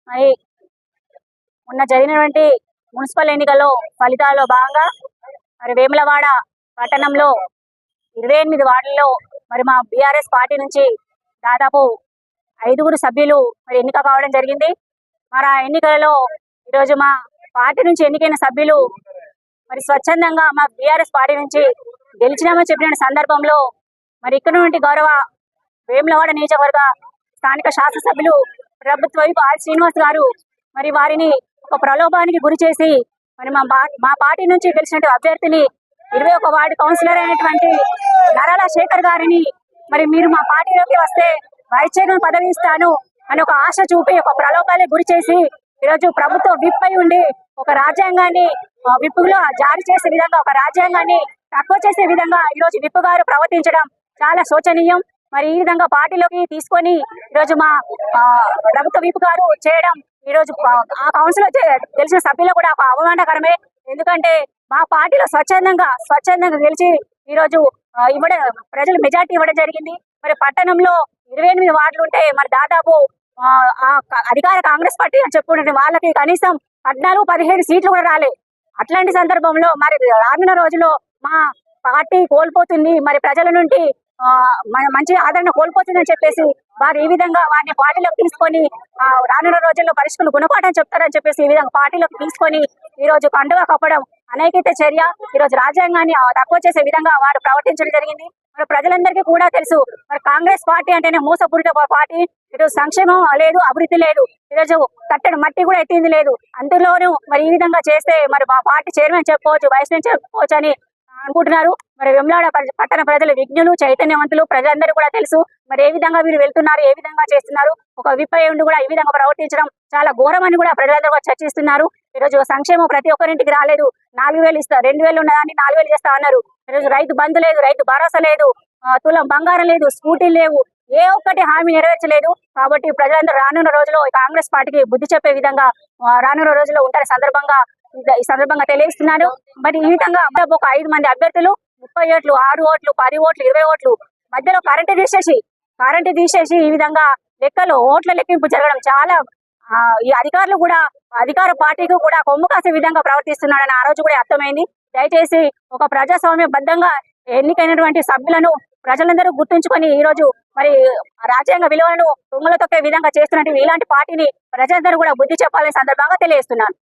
మరి మొన్న జరిగినటువంటి మున్సిపల్ ఎన్నికల్లో ఫలితాల్లో భాగంగా మరి వేములవాడ పట్టణంలో 28 వార్డుల్లో మరి మా బీఆర్ఎస్ పార్టీ నుంచి దాదాపు 5 సభ్యులు మరి ఎన్నిక కావడం జరిగింది. మరి ఆ ఎన్నికలలో ఈరోజు మా పార్టీ నుంచి ఎన్నికైన సభ్యులు మరి స్వచ్ఛందంగా మా బీఆర్ఎస్ పార్టీ నుంచి గెలిచినామని చెప్పిన సందర్భంలో మరి ఇక్కడ నుండి గౌరవ వేములవాడ నియోజకవర్గ స్థానిక శాసనసభ్యులు ప్రభుత్వ వైపు ఆర్ శ్రీనివాస్ గారు మరి వారిని ఒక ప్రలోభానికి గురి చేసి మరి మా పార్టీ నుంచి గెలిచిన అభ్యర్థిని 21 వార్డు కౌన్సిలర్ అయినటువంటి నరాల శేఖర్ గారిని మరి మీరు మా పార్టీలోకి వస్తే వైస్ చైర్మన్ పదవి ఇస్తాను అని ఒక ఆశ చూపి ఒక ప్రలోభానికి గురి చేసి ఈరోజు ప్రభుత్వం విప్ అయి ఉండి ఒక రాజ్యాంగాన్ని విప్పులో జారీ చేసే విధంగా ఒక రాజ్యాంగాన్ని తక్కువ చేసే విధంగా ఈరోజు విప్ గారు ప్రవర్తించడం చాలా శోచనీయం. మరి ఈ విధంగా పార్టీలోకి తీసుకొని ఈరోజు మా ప్రభుత్వ విప్ గారు చేయడం ఈరోజు ఆ కౌన్సిల్ గెలిచిన సభ్యులు కూడా ఒక అవమానకరమే. ఎందుకంటే మా పార్టీలో స్వచ్ఛందంగా గెలిచి ఈరోజు ప్రజలు మెజార్టీ ఇవ్వడం జరిగింది. మరి పట్టణంలో 28 వార్డులు ఉంటే మరి దాదాపు అధికార కాంగ్రెస్ పార్టీ అని చెప్పుకుంటే వాళ్ళకి కనీసం 14-15 సీట్లు కూడా రాలే. అట్లాంటి సందర్భంలో మరి రానున్న రోజుల్లో మా పార్టీ కోల్పోతుంది, మరి ప్రజల నుండి మంచి ఆదరణ కోల్పోతుందని చెప్పేసి వారు ఈ విధంగా వారిని పార్టీలోకి తీసుకొని రానున్న రోజుల్లో పరిష్కరణ గుణపాఠం చెప్తారని చెప్పేసి ఈ విధంగా పార్టీలోకి తీసుకొని ఈ రోజు కండువా కప్పడం అనైతిక చర్య. ఈ రోజు రాజ్యాంగాన్ని తక్కువ చేసే విధంగా వారు ప్రవర్తించడం జరిగింది. మరి ప్రజలందరికీ కూడా తెలుసు, మరి కాంగ్రెస్ పార్టీ అంటేనే మోసపూరిత పార్టీ. ఈరోజు సంక్షేమం లేదు, అభివృద్ధి లేదు, ఈరోజు కట్టడి మట్టి కూడా ఎత్తింది లేదు. అందులోనూ మరి ఈ విధంగా చేస్తే మరి మా పార్టీ చైర్మన్ చెప్పుకోవచ్చు, వైస్ చైర్మన్ చెప్పుకోవచ్చు అని అనుకుంటున్నారు. మరి వేములవాడ పట్టణ ప్రజలు విజ్ఞులు, చైతన్యవంతులు, ప్రజలందరూ కూడా తెలుసు మరి ఏ విధంగా వీరు వెళ్తున్నారు, ఏ విధంగా చేస్తున్నారు. ఒక విప్ అయి ఉండి కూడా ఈ విధంగా ప్రవర్తించడం చాలా ఘోరమని కూడా ప్రజలందరూ కూడా చర్చిస్తున్నారు. ఈరోజు సంక్షేమం ప్రతి ఒక్కరింటికి రాలేదు. 4,000 ఇస్తారు, 2,000 ఉన్నదాన్ని 4,000 చేస్తా అన్నారు. ఈరోజు రైతు బంధు లేదు, రైతు భరోసా లేదు, తులం బంగారం లేదు, స్కూటీలు లేవు, ఏ ఒక్కటి హామీ నెరవేర్చలేదు. కాబట్టి ప్రజలందరూ రానున్న రోజుల్లో కాంగ్రెస్ పార్టీకి బుద్ధి చెప్పే విధంగా రానున్న రోజుల్లో ఉంటారు ఈ సందర్భంగా తెలియజేస్తున్నారు. మరి ఈ విధంగా ఒక 5 మంది అభ్యర్థులు 30 ఓట్లు, 6 ఓట్లు, 10 ఓట్లు, 20 ఓట్లు మధ్యలో కరెంటు తీసేసి ఈ విధంగా ఓట్ల లెక్కింపు జరగడం చాలా ఈ అధికారులు కూడా అధికార పార్టీకి కూడా కొమ్ము కాసే విధంగా ప్రవర్తిస్తున్నాడని ఆ రోజు కూడా అర్థమైంది. దయచేసి ఒక ప్రజాస్వామ్యబద్ధంగా ఎన్నికైనటువంటి సభ్యులను ప్రజలందరూ గుర్తుంచుకొని ఈ రోజు మరి రాజ్యాంగ విలువలను తుంగలు తొక్కే విధంగా చేస్తున్నట్టు ఇలాంటి పార్టీని ప్రజలందరూ కూడా బుద్ధి చెప్పాలనే సందర్భంగా తెలియజేస్తున్నాను.